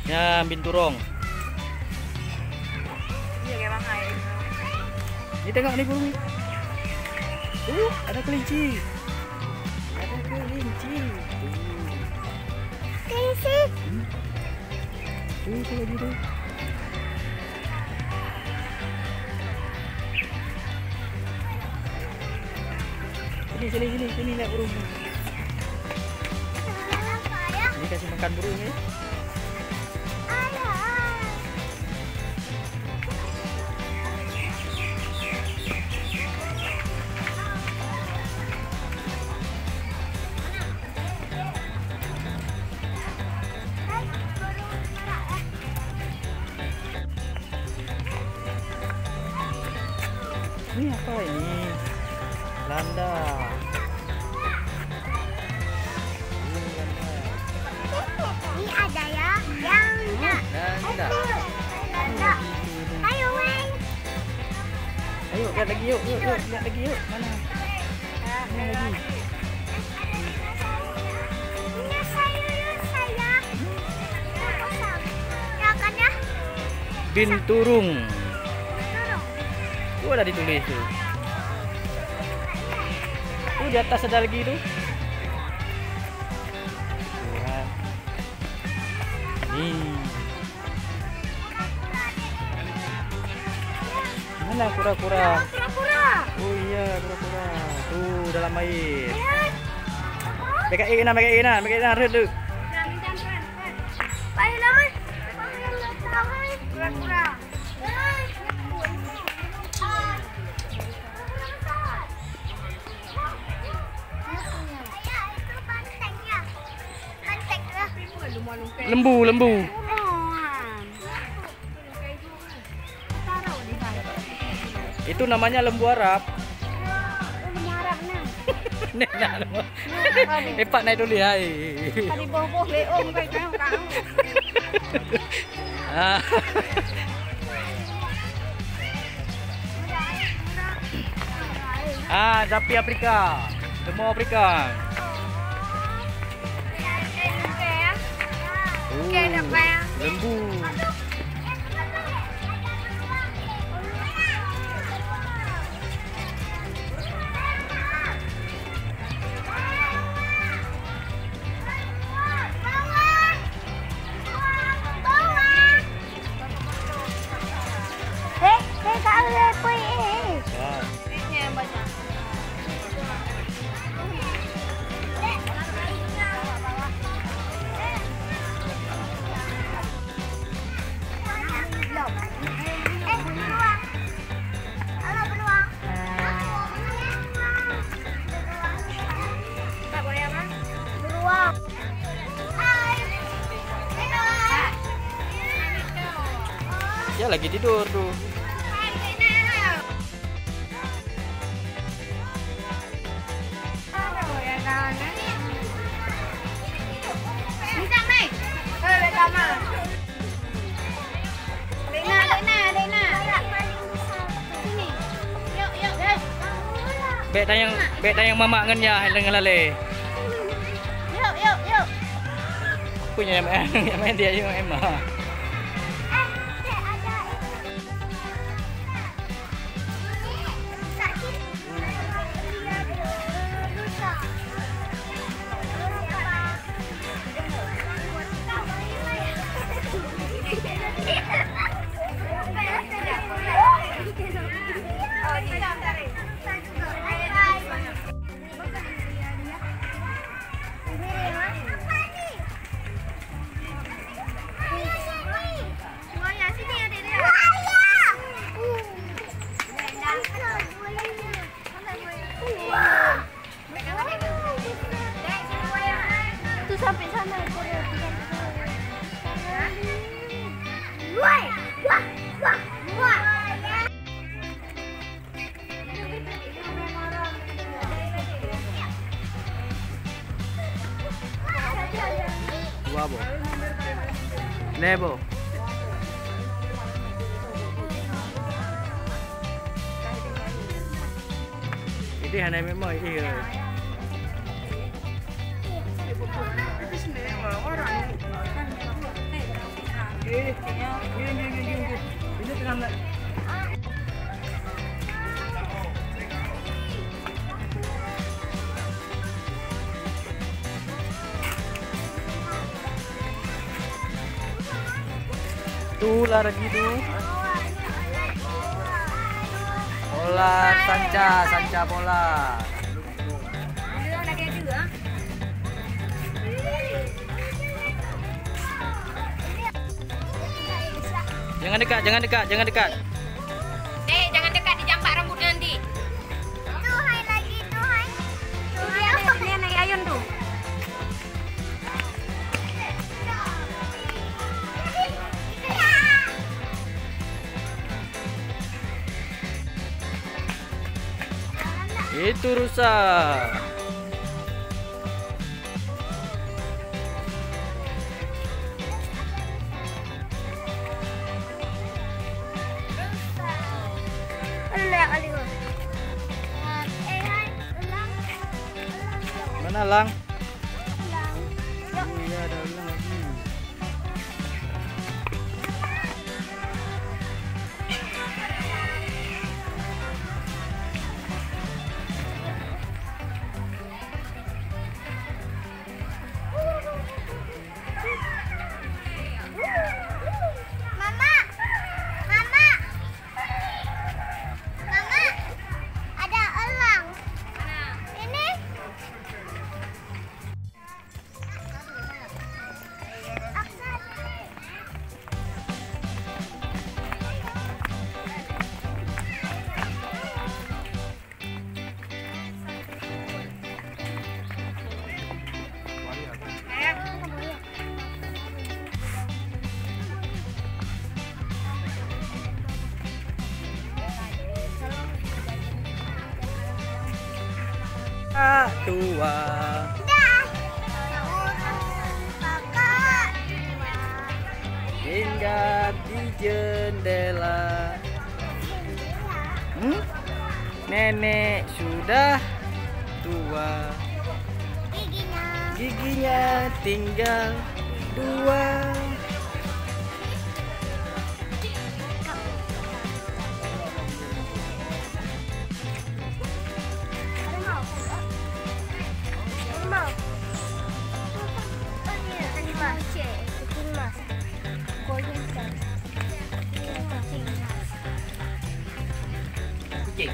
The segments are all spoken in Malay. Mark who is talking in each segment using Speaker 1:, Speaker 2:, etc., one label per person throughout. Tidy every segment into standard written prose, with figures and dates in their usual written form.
Speaker 1: Ya, binturong.
Speaker 2: Iya kayak mahal.
Speaker 1: Ini tengok nih burung. Ada kelinci. Ada kelinci.
Speaker 2: Kelinci.
Speaker 1: Itu lagi tuh. Sini lihat burung. Ini kasih makan burung ya. Ini apa ini? Landa.
Speaker 2: Ini ada ya, yang
Speaker 1: Landa.
Speaker 2: Landa. Ayo main.
Speaker 1: Ayo lihat lagi yuk, lihat lagi yuk. Mana? Ini lagi.
Speaker 2: Ini saya. Ya kan ya?
Speaker 1: Binturung. Tuh ada ditulis tuh. Tuh di atas ada lagi tuh. Ya. Nih. Mana kura-kura?
Speaker 2: Kura-kura.
Speaker 1: Oh iya, kura-kura. Tuh dalam air. Pegang ikan, redu.
Speaker 2: Kura-kura.
Speaker 1: Lembu. Itu namanya lembu Arab.
Speaker 2: Lembu Arab nah.
Speaker 1: Nenak lembu. Epak naik dulu ya.
Speaker 2: Tadi boh leong kayak kau.
Speaker 1: Sapi Afrika. Lembu Afrika. Lembu. Ya lagi tidur tuh. Bek tayang mama ngenya dengan lale.
Speaker 2: Yuk.
Speaker 1: Punya yang main dia yang emma.
Speaker 2: Sampai sana.
Speaker 1: Wabo. Nebo. Ini hanya memang ini. Itu sebenarnya orang Okey. Gini. Ini tengah nak. Itulah lagi tu. Bola sanca bola. Jangan dekat.
Speaker 2: Jangan dekat dijampak rambut nanti. Tuhai lagi, tuhai. Dia naik ayun tu.
Speaker 1: Itu rusak. Mana lang? Iya, ada ulang lagi. Tua. Hinggap di jendela. Nenek sudah tua. Giginya tinggal 2. Kucing. Sini.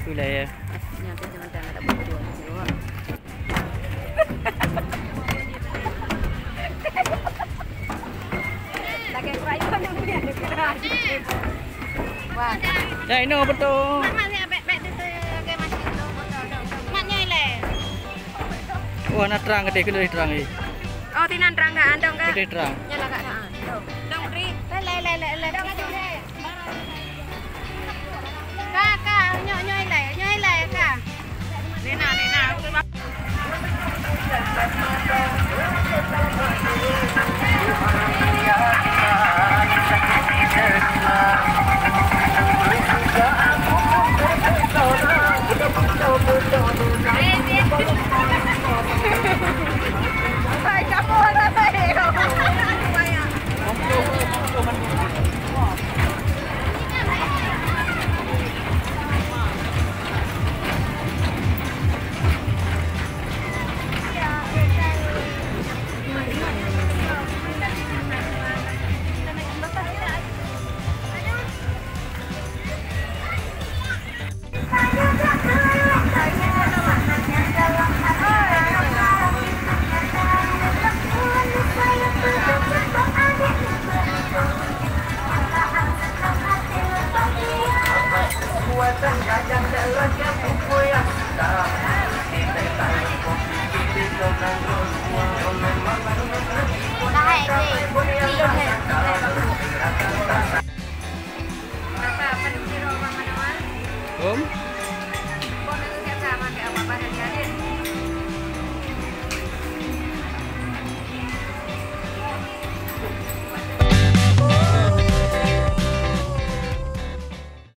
Speaker 1: Wilayah.
Speaker 2: Yang tu jangan tak berdua. Lagi perayu yang punya dekat. Wah.
Speaker 1: Ya, ini betul.
Speaker 2: Mak ni abek tu agak masih tu. Maknya ile.
Speaker 1: Wah, nak terang gede kena terang ni.
Speaker 2: Oh, tinan terang enggak andong enggak?
Speaker 1: Gede terang.
Speaker 2: Nyala enggak? Dong beri. Le. Dong aja le. Kak, nyoy le kak. Nena.